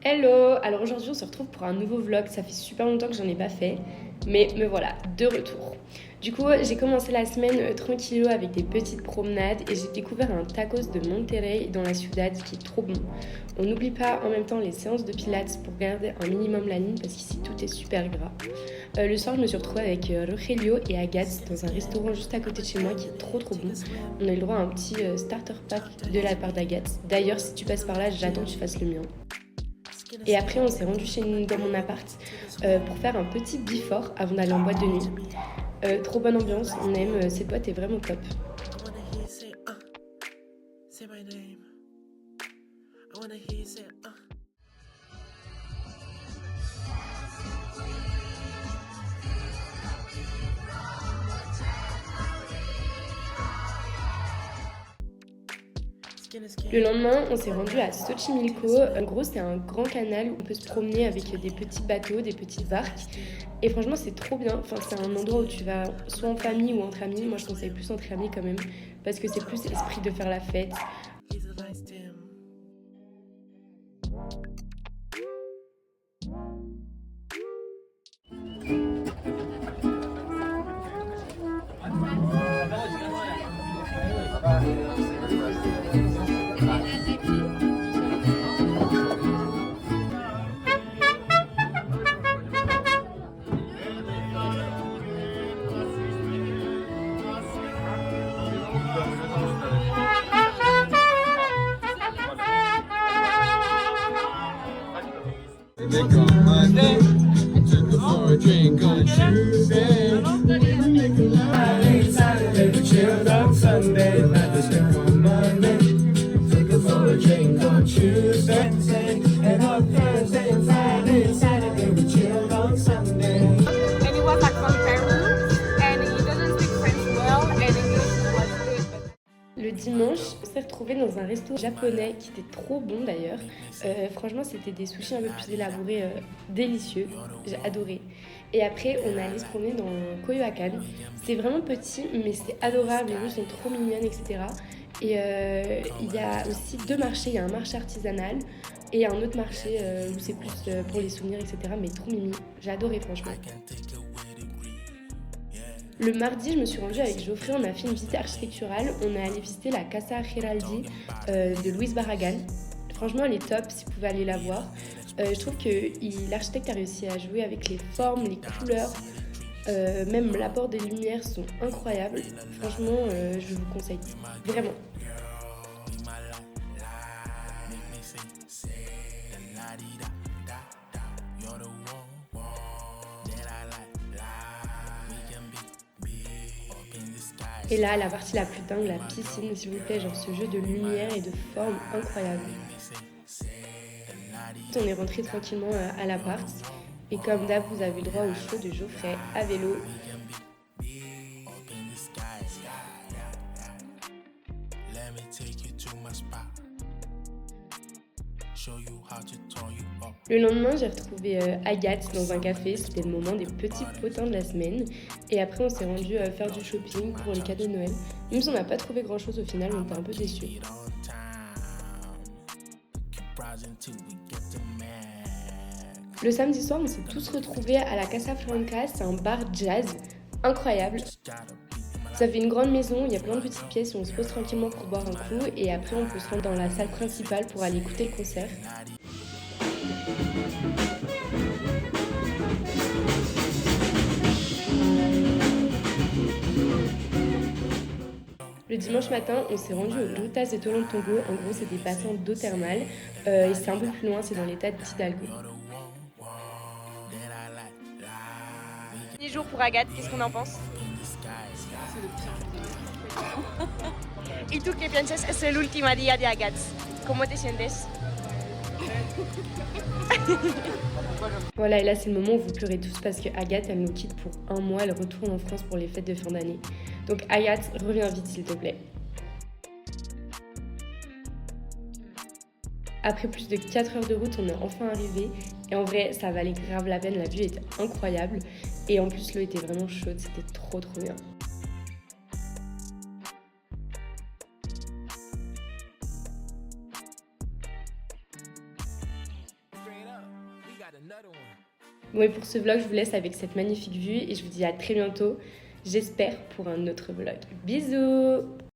Hello! Alors aujourd'hui on se retrouve pour un nouveau vlog, ça fait super longtemps que j'en ai pas fait, mais me voilà, de retour. Du coup j'ai commencé la semaine tranquillo avec des petites promenades et j'ai découvert un tacos de Monterrey dans la Ciudad qui est trop bon. On n'oublie pas en même temps les séances de pilates pour garder un minimum la ligne parce qu'ici tout est super gras. Le soir je me suis retrouvée avec Rogelio et Agathe dans un restaurant juste à côté de chez moi qui est trop bon. On a eu le droit à un petit starter pack de la part d'Agathe. D'ailleurs si tu passes par là j'attends que tu fasses le mien. Et après, on s'est rendu chez nous dans mon appart pour faire un petit before avant d'aller en boîte de nuit. Trop bonne ambiance, on aime, ses potes est vraiment top. Le lendemain, on s'est rendu à Xochimilco. En gros, c'est un grand canal où on peut se promener avec des petits bateaux, des petites barques. Et franchement, c'est trop bien. Enfin, c'est un endroit où tu vas soit en famille ou entre amis. Moi, je conseille plus entre amis quand même, parce que c'est plus esprit de faire la fête. Make on Monday, took her for a drink on Tuesday. Friday, Saturday, we chilled on Sunday. Had to stick on Monday, took her for a drink on Tuesday. And on Thursday and Friday and Saturday, we chilled on Sunday. And he was like from Peru, and he doesn't speak French well, and English was good. Le dimanche, on s'est retrouvés dans un resto japonais qui était trop bon d'ailleurs. Franchement, c'était des sushis un peu plus élaborés, délicieux. J'ai adoré. Et après, on est allé se promener dans Coyoacán. C'est vraiment petit, mais c'est adorable. Les rues sont trop mignonnes, etc. Et il y a aussi deux marchés. Il y a un marché artisanal et un autre marché où c'est plus pour les souvenirs, etc. Mais trop mimi. J'ai adoré, franchement. Le mardi, je me suis rendue avec Geoffrey, on a fait une visite architecturale. On est allé visiter la Casa Giraldi de Luis Barragan. Franchement, elle est top, si vous pouvez aller la voir. Je trouve que l'architecte a réussi à jouer avec les formes, les couleurs. Même l'apport des lumières sont incroyables. Franchement, je vous conseille. Vraiment. Et là, la partie la plus dingue, la piscine, s'il vous plaît, genre ce jeu de lumière et de forme incroyable. On est rentré tranquillement à l'appart. Et comme d'hab, vous avez le droit au show de Geoffrey à vélo. Le lendemain, j'ai retrouvé Agathe dans un café. C'était le moment des petits potins de la semaine. Et après, on s'est rendu faire du shopping pour les cadeaux de Noël. Même si on n'a pas trouvé grand-chose au final, on était un peu déçus. Le samedi soir, on s'est tous retrouvés à la Casa Franca. C'est un bar jazz incroyable. Ça fait une grande maison, il y a plein de petites pièces où on se pose tranquillement pour boire un coup. Et après, on peut se rendre dans la salle principale pour aller écouter le concert. Le dimanche matin, on s'est rendu aux Grutas de Torontongo. En gros, c'est des bassins d'eau thermale. Et c'est un peu plus loin, c'est dans l'état d'Hidalgo. Premier jour pour Agathe, qu'est-ce qu'on en pense? ¿Y tú qué piensas? Es el último día de Agathe. ¿Cómo te sientes? Voilà, et là, c'est le moment où vous pleurez tous parce que Agathe, elle nous quitte pour un mois. Elle retourne en France pour les fêtes de fin d'année. Donc, Agathe, reviens vite, s'il te plaît. Après plus de 4 heures de route, on est enfin arrivé. Et en vrai, ça valait grave la peine. La vue était incroyable. Et en plus, l'eau était vraiment chaude. C'était trop bien. Bon, et pour ce vlog, je vous laisse avec cette magnifique vue et je vous dis à très bientôt, j'espère, pour un autre vlog. Bisous!